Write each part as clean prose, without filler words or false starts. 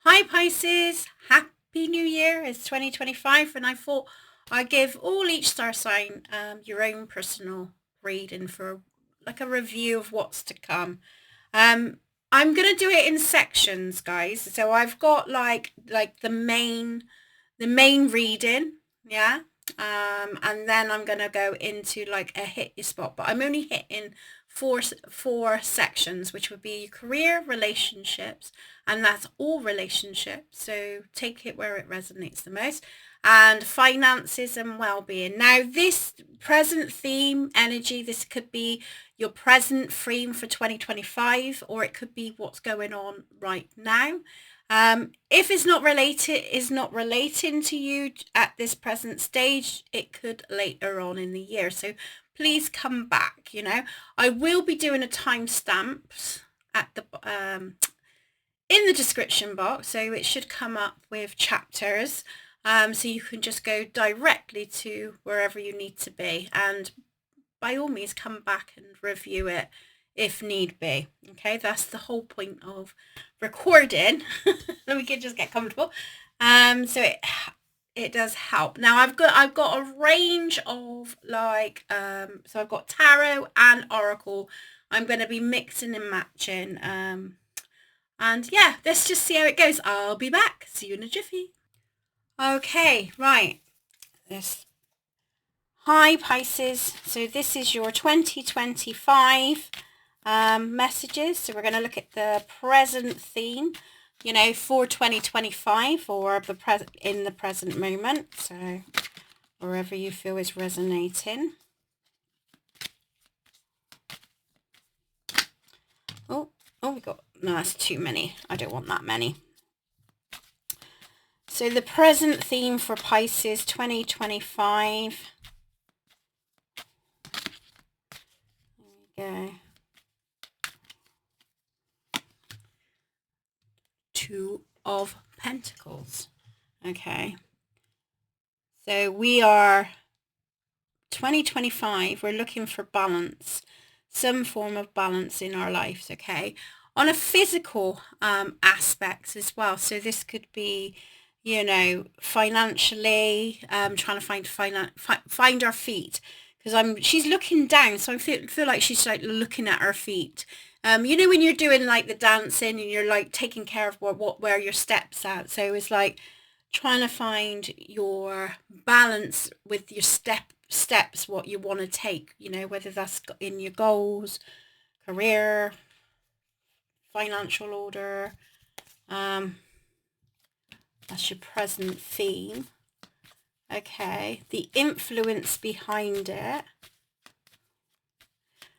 Hi Pisces, Happy New Year. It's 2025 and I thought I'd give all each star sign your own personal reading for like a review of what's to come. Um, I'm gonna do it in sections, guys. So I've got like the main reading, yeah. And then I'm gonna go into like a hit your spot, but I'm only hitting four sections, which would be career, relationships, and that's all relationships. So take it where it resonates the most. And finances and well-being. Now, this present theme energy, this could be your present theme for 2025, or it could be what's going on right now. If it's not related, is not relating to you at this present stage, it could later on in the year. So please come back. I will be doing a timestamp at the in the description box, so it should come up with chapters. So you can just go directly to wherever you need to be, and by all means come back and review it if need be. Okay, that's the whole point of recording. We can just get comfortable. So it does help. Now I've got a range of so I've got tarot and oracle. I'm going to be mixing and matching. And yeah, let's just see how it goes. I'll be back. See you in a jiffy. Okay, right. This Hi Pisces, so this is your 2025 messages. So we're going to look at the present theme, for 2025 or in the present moment. So wherever you feel is resonating. Oh, we got, no, that's too many. I don't want that many. So the present theme for Pisces 2025. Go. Two of Pentacles. Okay. So we are 2025. We're looking for balance, some form of balance in our lives. Okay. On a physical aspects as well. So this could be, financially, trying to find our feet. Because she's looking down, so I feel like she's like looking at her feet. When you're doing like the dancing and you're like taking care of where your steps at. So it's like trying to find your balance with your steps, what you want to take, whether that's in your goals, career, financial order. That's your present theme. Okay, the influence behind it.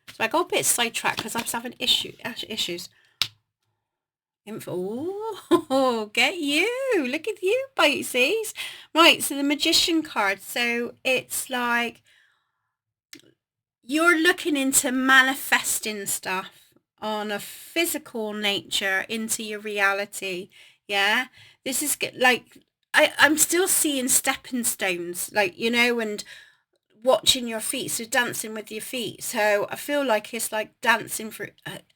So I got a bit sidetracked because I was having issues. Oh, get you. Look at you, Pisces. Right, so the Magician card. So it's like you're looking into manifesting stuff on a physical nature into your reality. Yeah, this is like I'm still seeing stepping stones, and watching your feet, so dancing with your feet. So I feel like it's like dancing for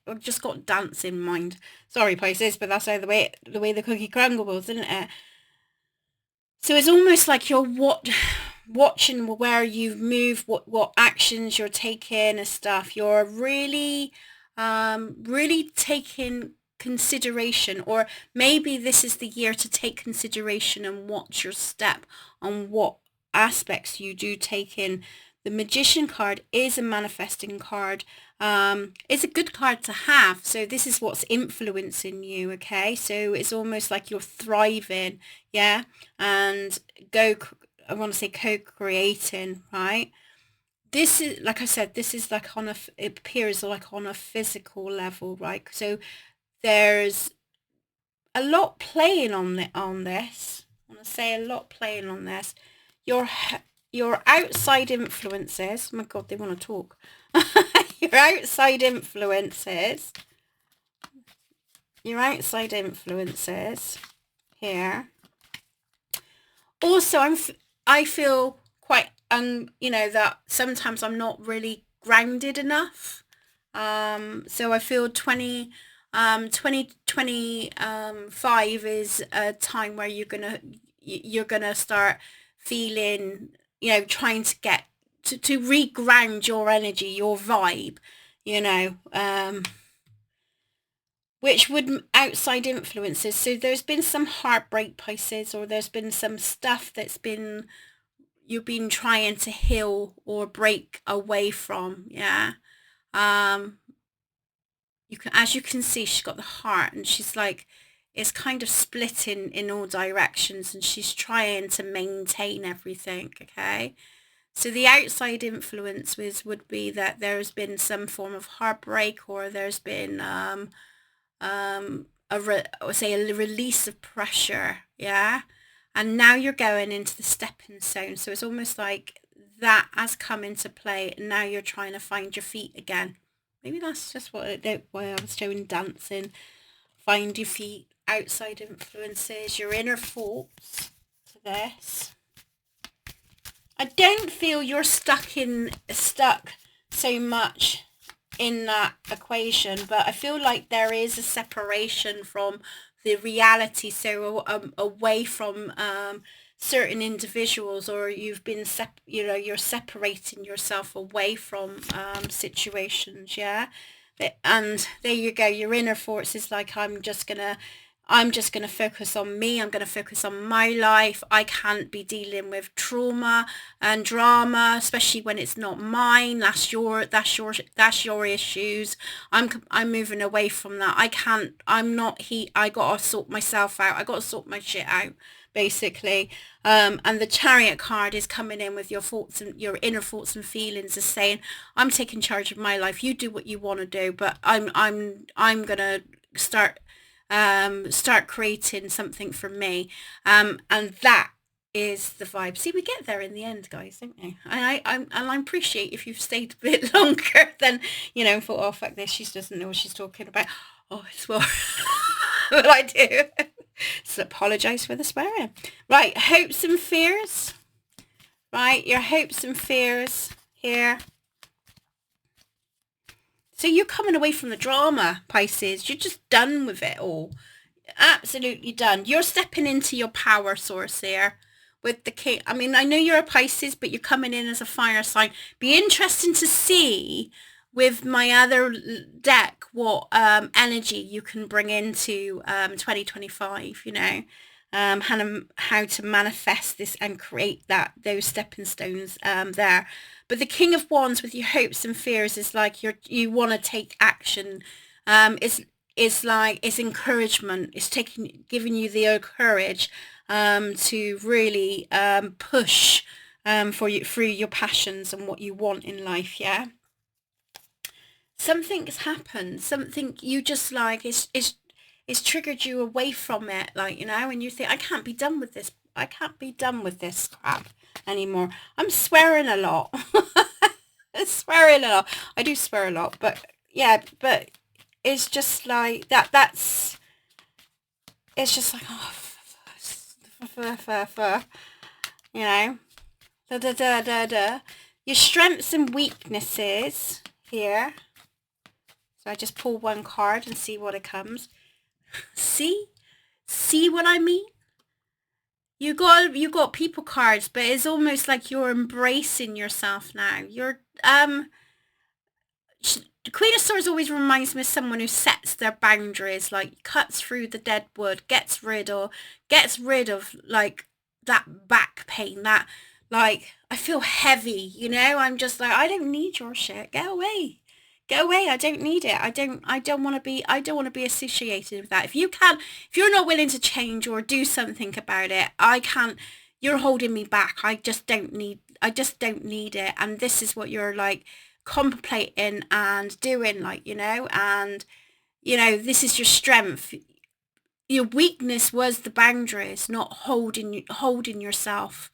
I've just got dance in mind. Sorry Pisces, but that's how the way the cookie crumbles, isn't it? So it's almost like you're watching where you move, what actions you're taking and stuff. You're really taking consideration, or maybe this is the year to take consideration and watch your step on what aspects you do take in. The Magician card is a manifesting card. It's a good card to have. So this is what's influencing you. Okay, so it's almost like you're thriving, yeah, and I want to say co-creating, right? This is, like I said, this is like it appears like on a physical level, right? So there's a lot playing on this. I want to say a lot playing on this. Your your outside influences. Oh my God, they want to talk. Your outside influences. Your outside influences here. Also, I feel quite that sometimes I'm not really grounded enough. So I feel 2025 is a time where you're gonna start feeling, trying to get to reground your energy, your vibe, you know, which would outside influences. So there's been some heartbreak, Pisces, or there's been some stuff you've been trying to heal or break away from. Yeah. Um, as you can see, she's got the heart, and she's like, it's kind of split in all directions, and she's trying to maintain everything. Okay. So the outside influence would be that there's been some form of heartbreak, or there's been say a release of pressure, yeah. And now you're going into the stepping stone, so it's almost like that has come into play, and now you're trying to find your feet again. Maybe that's just why I was doing dancing. Find your feet, outside influences, your inner thoughts to this. I don't feel you're stuck so much in that equation, but I feel like there is a separation from the reality, so away from certain individuals, or you've been you're separating yourself away from situations, yeah. And there you go, your inner force is like, I'm just gonna focus on me. I'm gonna focus on my life. I can't be dealing with trauma and drama, especially when it's not mine. That's your issues. I'm moving away from that. I can't. I'm not he. I gotta sort myself out. I gotta sort my shit out, basically. And the Chariot card is coming in with your thoughts, and your inner thoughts and feelings is saying, I'm taking charge of my life. You do what you want to do, but I'm gonna start creating something for me, and that is the vibe. See, we get there in the end, guys, don't we? And I appreciate if you've stayed a bit longer than, thought, oh fuck this, she doesn't know what she's talking about. Oh, I swear. Well, I do. So apologise for the swearing. Right, hopes and fears. Right, your hopes and fears here. So you're coming away from the drama, Pisces. You're just done with it all. Absolutely done. You're stepping into your power source here with the king. I mean, I know you're a Pisces, but you're coming in as a fire sign. Be interesting to see with my other deck what energy you can bring into 2025, how to manifest this and create those stepping stones there. But the King of Wands with your hopes and fears is like you want to take action. It's like, it's encouragement. It's giving you the courage to really push through your passions and what you want in life. Yeah. Something has happened. Something you just like it's triggered you away from it. Like, and you think, I can't be done with this. I can't be done with this crap anymore. I'm swearing a lot. I'm swearing a lot. I do swear a lot, but yeah, but it's just like it's just like, oh, you know, da da da da da. Your strengths and weaknesses here. So I just pull one card and see what it comes. See what I mean? You got people cards, but it's almost like you're embracing yourself now. The Queen of Swords always reminds me of someone who sets their boundaries, like cuts through the dead wood, gets rid of like that back pain, that like, I feel heavy, I'm just like, I don't need your shit. Get away. Get away. I don't need it. I don't want to be associated with that. If you're not willing to change or do something about it, I can't. You're holding me back. I just don't need it. And this is what you're like contemplating and doing, like, and this is your strength. Your weakness was the boundaries, not holding yourself,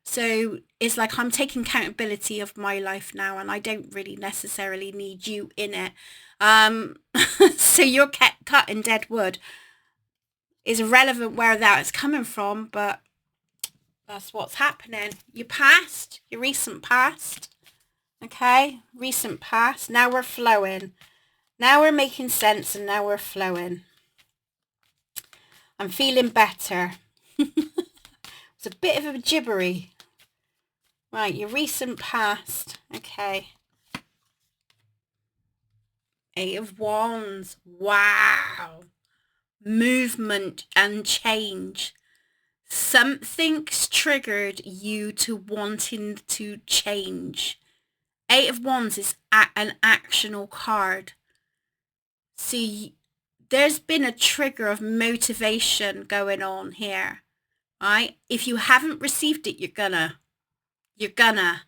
so it's like, I'm taking accountability of my life now, and I don't really necessarily need you in it. So you're cutting dead wood. Is irrelevant where that is coming from, but that's what's happening. Your past, your recent past. Okay, recent past. Now we're flowing. Now we're making sense and now we're flowing. I'm feeling better. It's a bit of a gibbery. Right, your recent past. Okay. 8 of Wands. Wow. Movement and change. Something's triggered you to wanting to change. 8 of Wands is an actional card. See, there's been a trigger of motivation going on here, right? If you haven't received it, you're gonna.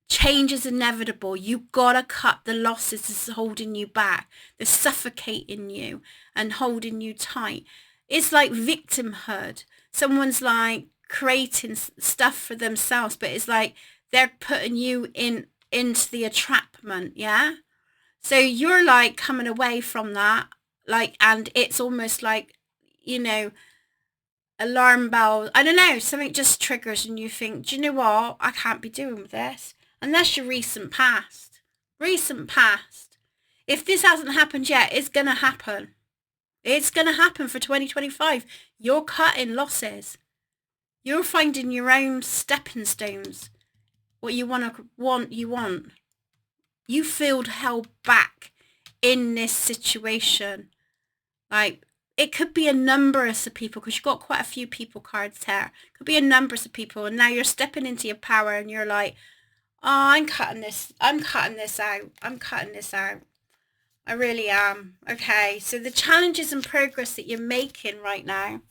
Change is inevitable. You gotta cut the losses that's holding you back. They're suffocating you and holding you tight. It's like victimhood. Someone's like creating stuff for themselves, but it's like they're putting you into the entrapment, yeah? So you're like coming away from that, like, and it's almost like, you know, alarm bells. I don't know, something just triggers and you think, do you know what? I can't be doing with this. And that's your recent past. Recent past. If this hasn't happened yet, it's going to happen. It's going to happen for 2025. You're cutting losses. You're finding your own stepping stones. What you want, you want. You feel held back in this situation. Like, it could be a number of people, because you've got quite a few people cards here. It could be a number of people, and now you're stepping into your power and you're like, oh, I'm cutting this out. I really am. Okay, so the challenges and progress that you're making right now,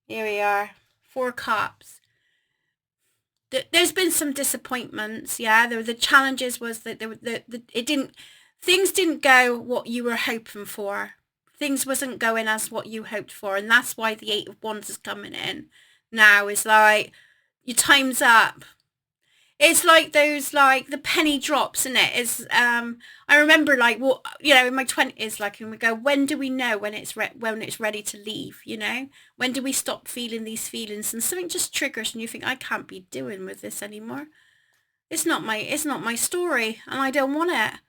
here we are, 4 cups. There's been some disappointments, yeah. The challenges was that things didn't go what you were hoping for. Things wasn't going as what you hoped for, and that's why the 8 of Wands is coming in now. Is like, your time's up. It's like those, like the penny drops, isn't it? Is I remember, like, what, you know, in my 20s, like, and we go, when do we know when it's ready to leave? You know, when do we stop feeling these feelings? And something just triggers, and you think, I can't be doing with this anymore. It's not my story, and I don't want it.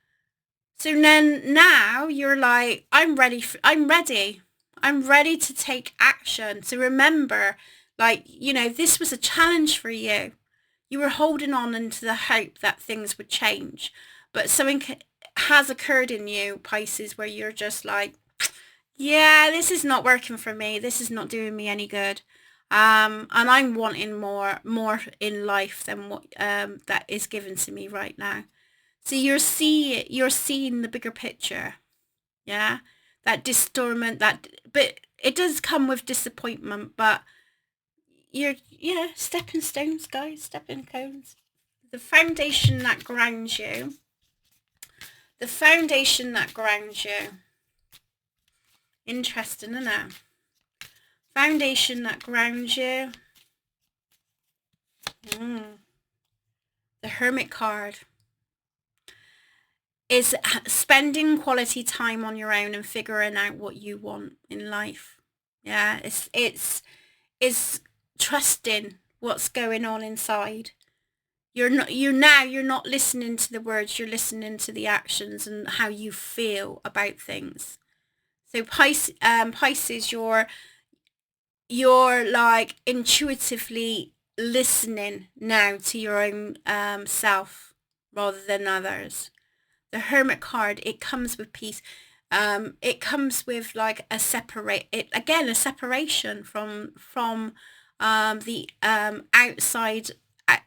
So then now you're like, I'm ready to take action. So remember, like, you know, this was a challenge for you. You were holding on into the hope that things would change, but something has occurred in you, Pisces, where you're just like, yeah, this is not working for me. This is not doing me any good. And I'm wanting more in life than what that is given to me right now. So you're seeing the bigger picture, yeah. That distorment, but it does come with disappointment, but stepping stones, guys, stepping stones. The foundation that grounds you. Interesting, isn't it? Foundation that grounds you. The Hermit card is spending quality time on your own and figuring out what you want in life. Yeah, it's trusting what's going on inside. You're not listening to the words, you're listening to the actions and how you feel about things. So Pisces, you're like intuitively listening now to your own self rather than others. The Hermit card, it comes with peace. It comes with like a separation from the outside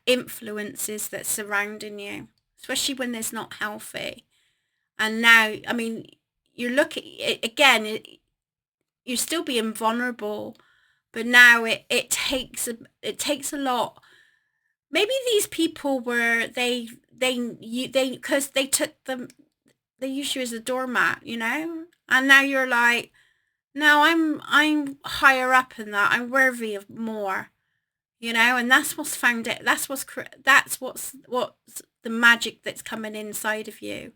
influences that's surrounding you, especially when there's not healthy. And now, I mean, you're looking again. You're still being vulnerable, but now it takes a lot. Maybe these people were they because they took them, they use you as a doormat, you know, and now you're like, no, I'm higher up in that. I'm worthy of more, you know, and that's what's found it. That's what's the magic that's coming inside of you,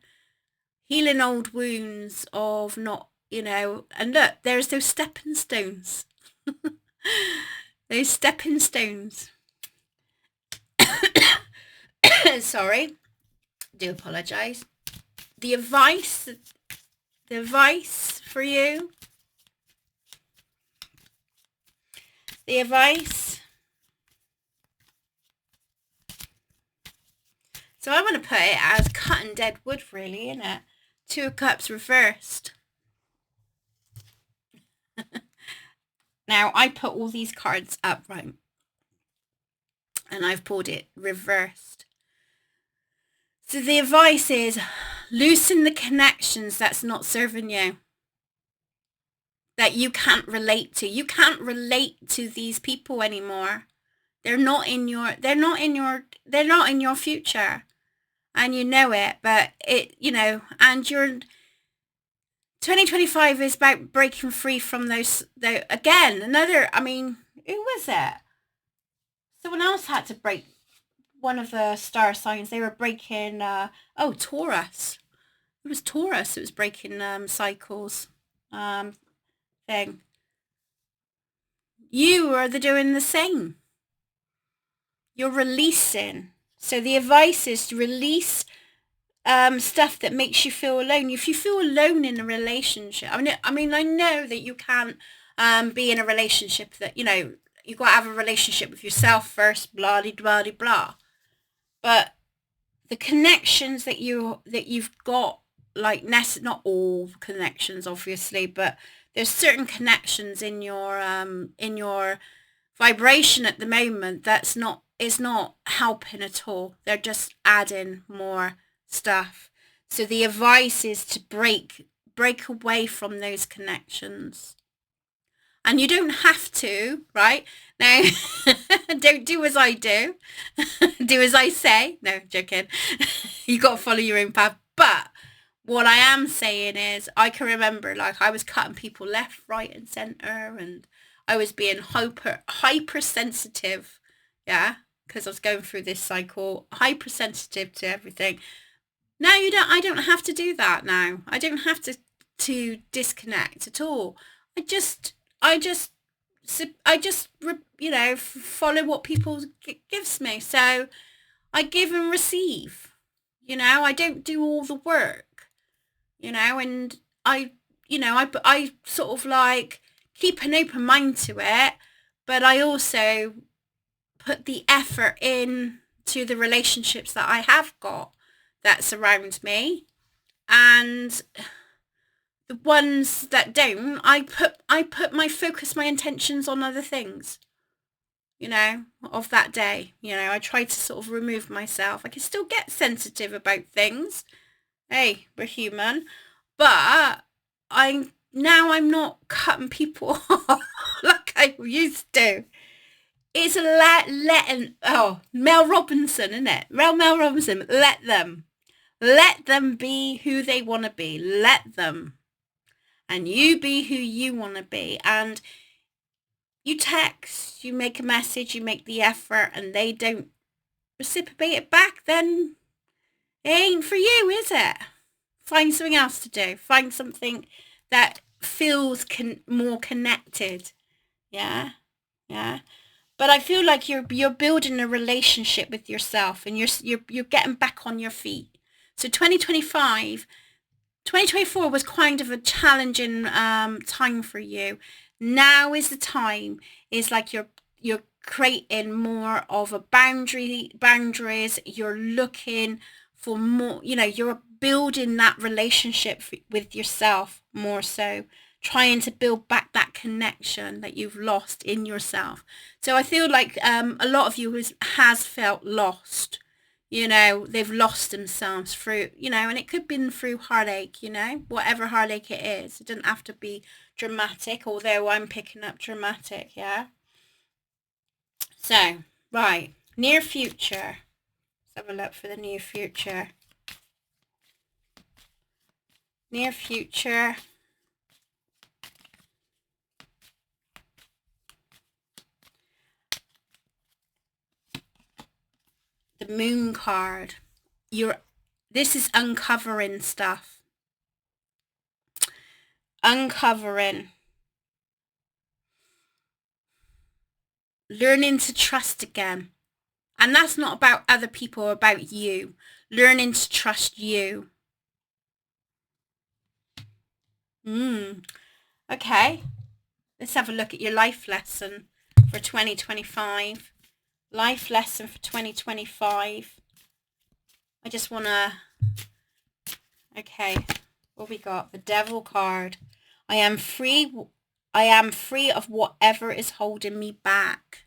healing old wounds of not, you know. And look, there's those stepping stones, those stepping stones. Sorry, do apologize. The advice for you, the advice. So I want to put it as cutting dead wood, really, innit? 2 of Cups reversed. Now, I put all these cards upright, and I've pulled it reversed. So the advice is loosen the connections that's not serving you, that you can't relate to. You can't relate to these people anymore. They're not in your future. And you know it, but and you're 2025 is about breaking free from those again, another, who was it? Someone else had to break one of the star signs. They were breaking Taurus. It was Taurus. It was breaking cycles thing. You are doing the same. You're releasing. So the advice is to release stuff that makes you feel alone. If you feel alone in a relationship, I know that you can't be in a relationship that, you've got to have a relationship with yourself first, blah, blah, blah, blah. But the connections that you've got, like, not all connections, obviously, but there's certain connections in your vibration at the moment is not helping at all. They're just adding more stuff. So the advice is to break away from those connections. And you don't have to, right? Now, don't do as I do. Do as I say. No, joking. You got to follow your own path. But what I am saying is, I can remember, like, I was cutting people left, right, and center, and I was being hypersensitive, yeah, because I was going through this cycle, hypersensitive to everything. Now I don't have to do that now. I don't have to disconnect at all. I just follow what people gives me. So I give and receive. I don't do all the work. And I sort of like keep an open mind to it, but I also put the effort in to the relationships that I have got that surround me, and the ones that don't, I put my focus, my intentions on other things, of that day. I try to sort of remove myself. I can still get sensitive about things. Hey, we're human. But I'm not cutting people off like I used to. It's letting, Mel Robinson, isn't it? Mel Robinson, let them be who they want to be. Let them. And you be who you want to be. And you text, you make a message, you make the effort, and they don't reciprocate it back, then it ain't for you, is it? Find something else to do. Find something that feels more connected. Yeah? Yeah? But I feel like you're building a relationship with yourself, and you're getting back on your feet. So 2024 was kind of a challenging time for you. Now is the time. It's like you're creating more of a boundaries. You're looking for more. You're building that relationship with yourself more so. Trying to build back that connection that you've lost in yourself. So I feel like a lot of you has felt lost. They've lost themselves through, and it could have been through heartache, whatever heartache it is. It doesn't have to be dramatic, although I'm picking up dramatic, yeah? So, right, near future. Let's have a look for the near future. Near future. The Moon card. This is uncovering stuff. Uncovering. Learning to trust again. And that's not about other people, about you. Learning to trust you. Okay. Let's have a look at your life lesson for 2025. Life lesson for 2025. I just want to... Okay. What we got? The Devil card. I am free. I am free of whatever is holding me back.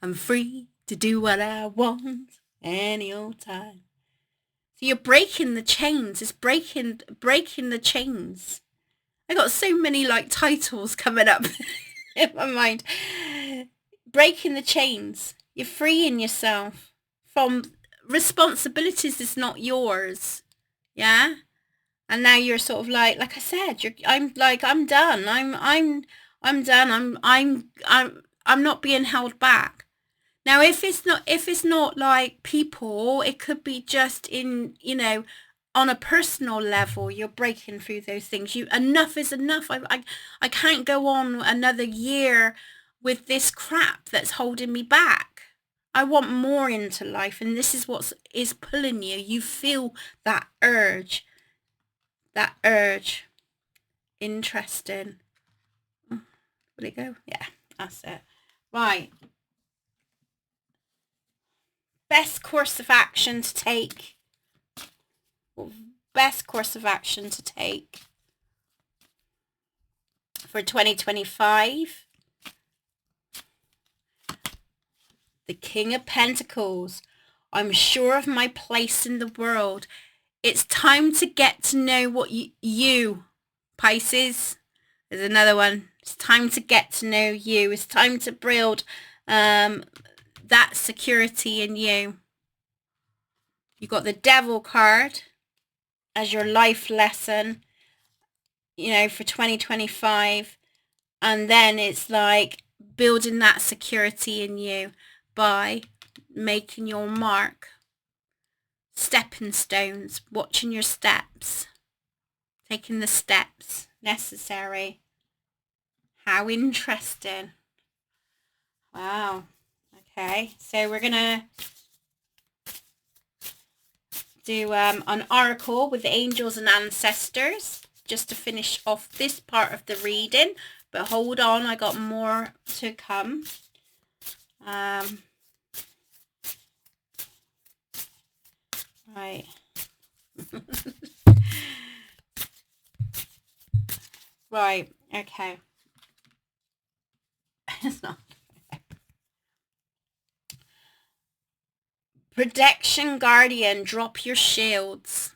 I'm free to do what I want any old time. So you're breaking the chains. It's breaking the chains. I got so many like titles coming up in my mind. Breaking the chains. You're freeing yourself from responsibilities is not yours. Yeah? And now you're sort of like I said, I'm done. I'm done. I'm not being held back. Now, if it's not like people, it could be just in, on a personal level, you're breaking through those things. Enough is enough. I can't go on another year with this crap that's holding me back. I want more into life, and this is what is pulling you. You feel that urge. That urge. Interesting. Will it go? Yeah, that's it. Right. Best course of action to take. Best course of action to take for 2025. The King of Pentacles. I'm sure of my place in the world. It's time to get to know what you, Pisces. There's another one. It's time to get to know you. It's time to build that security in you. You got the Devil card as your life lesson, for 2025. And then it's like building that security in you by making your mark. Stepping stones, watching your steps, taking the steps necessary. How interesting. Wow. Okay, so we're gonna do an oracle with the angels and ancestors just to finish off this part of the reading, but hold on, I got more to come. Right. Right, okay. It's not. Protection Guardian, drop your shields.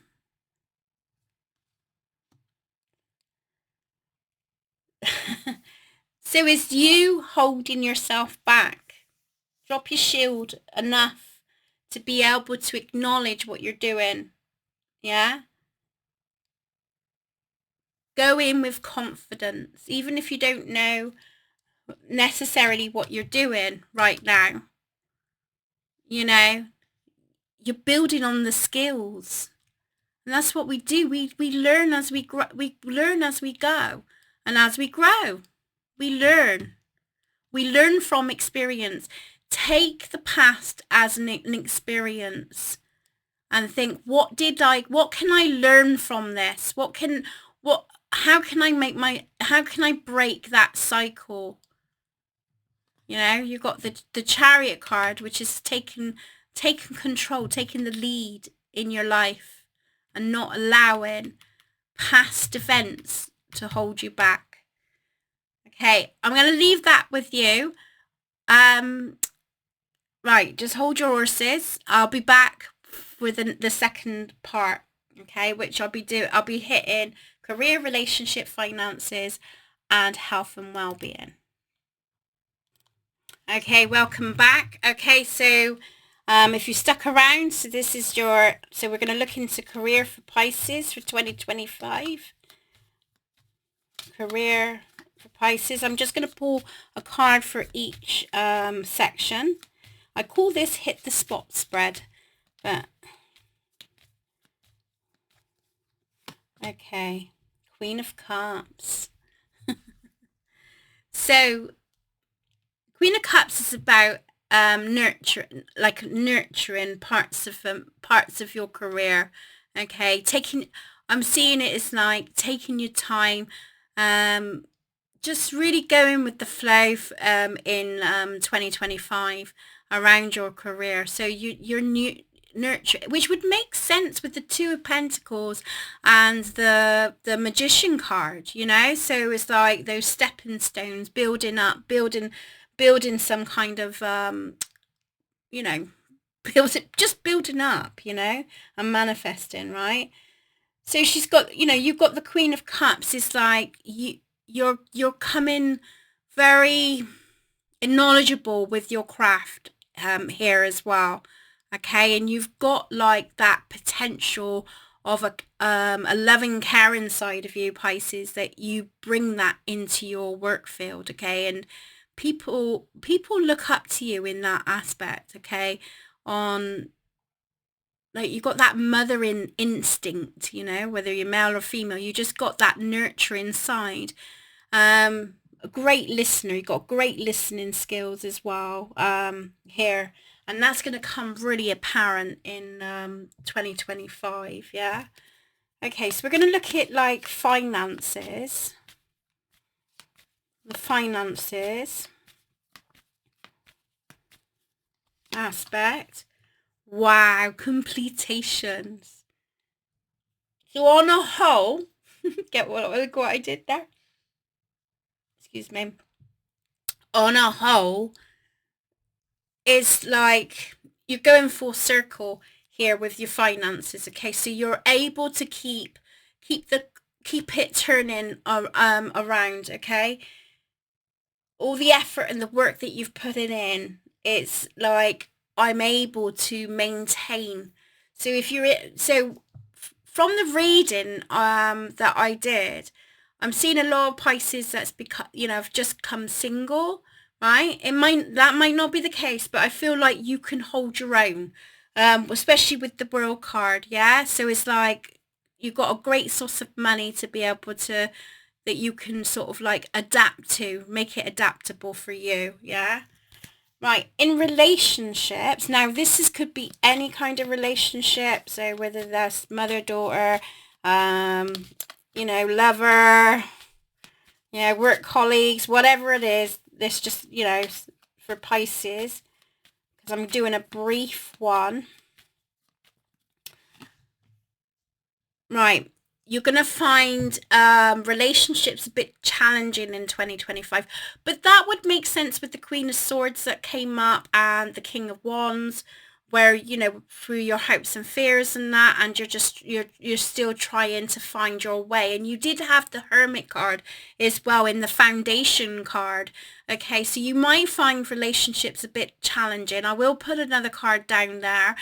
So is you holding yourself back? Drop your shield enough to be able to acknowledge what you're doing. Yeah? Go in with confidence, even if you don't know necessarily what you're doing right now. You're building on the skills. And that's what we do. We learn as we grow. We learn as we go. And as we grow, we learn. We learn from experience. Take the past as an experience and think, what can I learn from this? How can I break that cycle? You've got the Chariot card, which is taking control, taking the lead in your life and not allowing past events to hold you back. Okay, I'm going to leave that with you. Right, just hold your horses. I'll be back with the second part, okay, which I'll be hitting career, relationship, finances, and health and well-being. Okay, welcome back. Okay, so if you stuck around, so we're going to look into career for Pisces for 2025. Career for Pisces. I'm just going to pull a card for each section. I call this hit the spot spread, but okay. Queen of Cups. So Queen of Cups is about nurturing parts of your career. Okay, I'm seeing it as like taking your time, um, just really going with the flow in 2025 around your career. So you're nurture, which would make sense with the Two of Pentacles and the Magician card, so it's like those stepping stones, building up, building some kind of you know just building up, and manifesting, right? So she's got, you've got the Queen of Cups. It's like you're coming very knowledgeable with your craft here as well. Okay, and you've got like that potential of a loving, caring side of you, Pisces, that you bring that into your work field. Okay, and people look up to you in that aspect. Okay, on like you've got that mothering instinct, whether you're male or female, you just got that nurturing side. A great listener, you've got great listening skills as well here, and that's going to come really apparent in 2025. Yeah. Okay, so we're going to look at like finances, the finances aspect. Wow, completions. So on a whole, get what I did there? Excuse me. On a whole, it's like you're going full circle here with your finances. Okay, so you're able to keep it turning around. Okay, all the effort and the work that you've put in, it's like I'm able to maintain. So if you're from the reading that I did, I'm seeing a lot of Pisces that's because have just come single, right? That might not be the case, but I feel like you can hold your own, especially with the World card. Yeah, so it's like you've got a great source of money to be able to that you can sort of like adapt to, make it adaptable for you. Yeah. Right, in relationships, now could be any kind of relationship, so whether that's mother-daughter, lover, work colleagues, whatever it is, this just, for Pisces, because I'm doing a brief one. Right, you're going to find relationships a bit challenging in 2025, but that would make sense with the Queen of Swords that came up and the King of Wands, where through your hopes and fears and that, and you're still trying to find your way. And you did have the Hermit card as well in the Foundation card. Okay, so you might find relationships a bit challenging. I will put another card down there.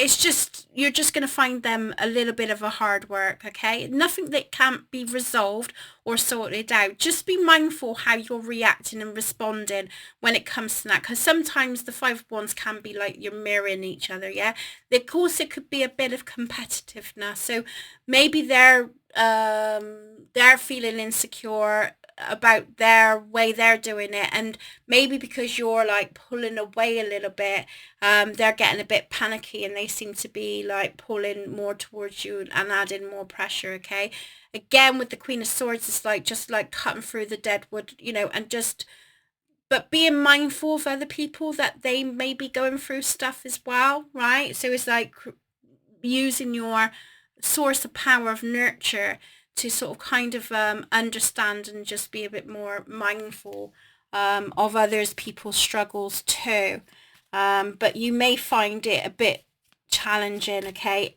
It's just, you're just going to find them a little bit of a hard work. Okay, nothing that can't be resolved or sorted out. Just be mindful how you're reacting and responding when it comes to that, because sometimes the Five of Wands can be like you're mirroring each other. Yeah, of course it could be a bit of competitiveness, so maybe they're feeling insecure about their way they're doing it, and maybe because you're like pulling away a little bit, they're getting a bit panicky and they seem to be like pulling more towards you and adding more pressure. Okay, again with the Queen of Swords, it's like just like cutting through the dead wood, and just but being mindful of other people that they may be going through stuff as well, right? So it's like using your source of power of nurture to sort of kind of understand and just be a bit more mindful of others people's struggles too, but you may find it a bit challenging. Okay,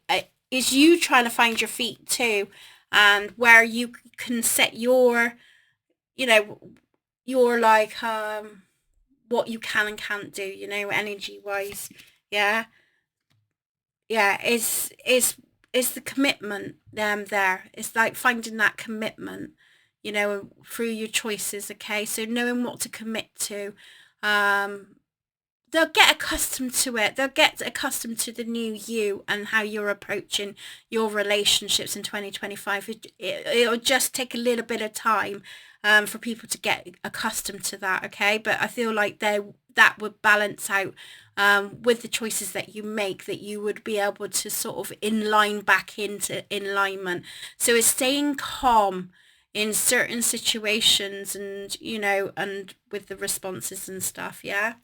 is you trying to find your feet too, and where you can set your your like what you can and can't do, energy wise. Yeah, yeah, is the commitment there. It's like finding that commitment, through your choices. Okay, so knowing what to commit to, they'll get accustomed to it. They'll get accustomed to the new you and how you're approaching your relationships in 2025. It'll just take a little bit of time for people to get accustomed to that, okay? But I feel like that would balance out with the choices that you make, that you would be able to sort of inline back into alignment. So it's staying calm in certain situations, and and with the responses and stuff. Yeah.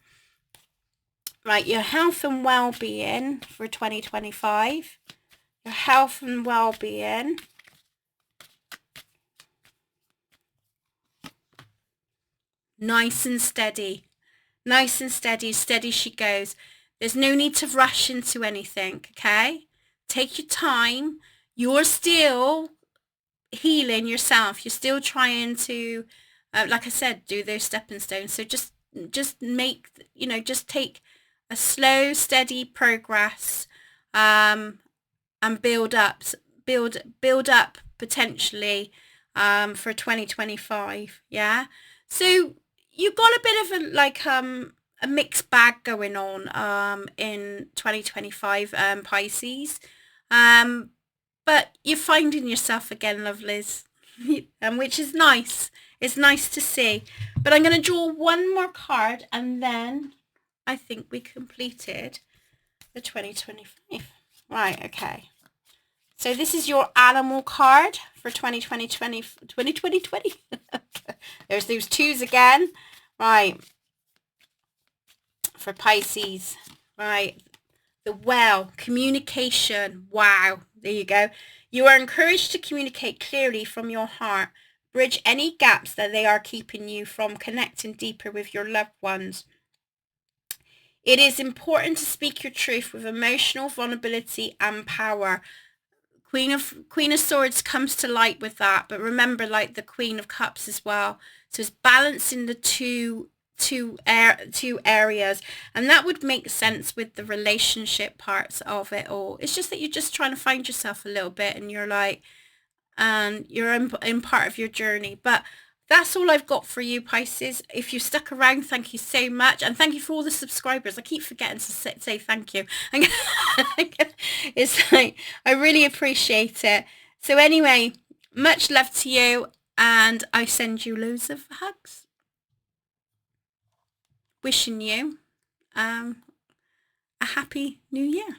Right, your health and well-being for 2025. Your health and well-being. Nice and steady. Nice and steady. Steady she goes. There's no need to rush into anything, okay? Take your time. You're still healing yourself. You're still trying to, like I said, do those stepping stones. So just make, just take a slow, steady progress, and build up potentially for 2025. Yeah. So you got a bit of a mixed bag going on in 2025, Pisces. But you're finding yourself again, lovelies, and which is nice. It's nice to see. But I'm going to draw one more card, and then I think we completed the 2025. Right, okay. So this is your animal card for 2020. There's those twos again. Right. For Pisces. Right. The well, communication. Wow. There you go. You are encouraged to communicate clearly from your heart. Bridge any gaps that they are keeping you from connecting deeper with your loved ones. It is important to speak your truth with emotional vulnerability and power. Queen of Swords comes to light with that, but remember, like the Queen of Cups as well. So it's balancing the two areas, and that would make sense with the relationship parts of it all. It's just that you're just trying to find yourself a little bit, and you're like, and you're in part of your journey. But that's all I've got for you, Pisces. If you stuck around, thank you so much. And thank you for all the subscribers. I keep forgetting to say thank you. It's like, I really appreciate it. So anyway, much love to you. And I send you loads of hugs. Wishing you a happy new year.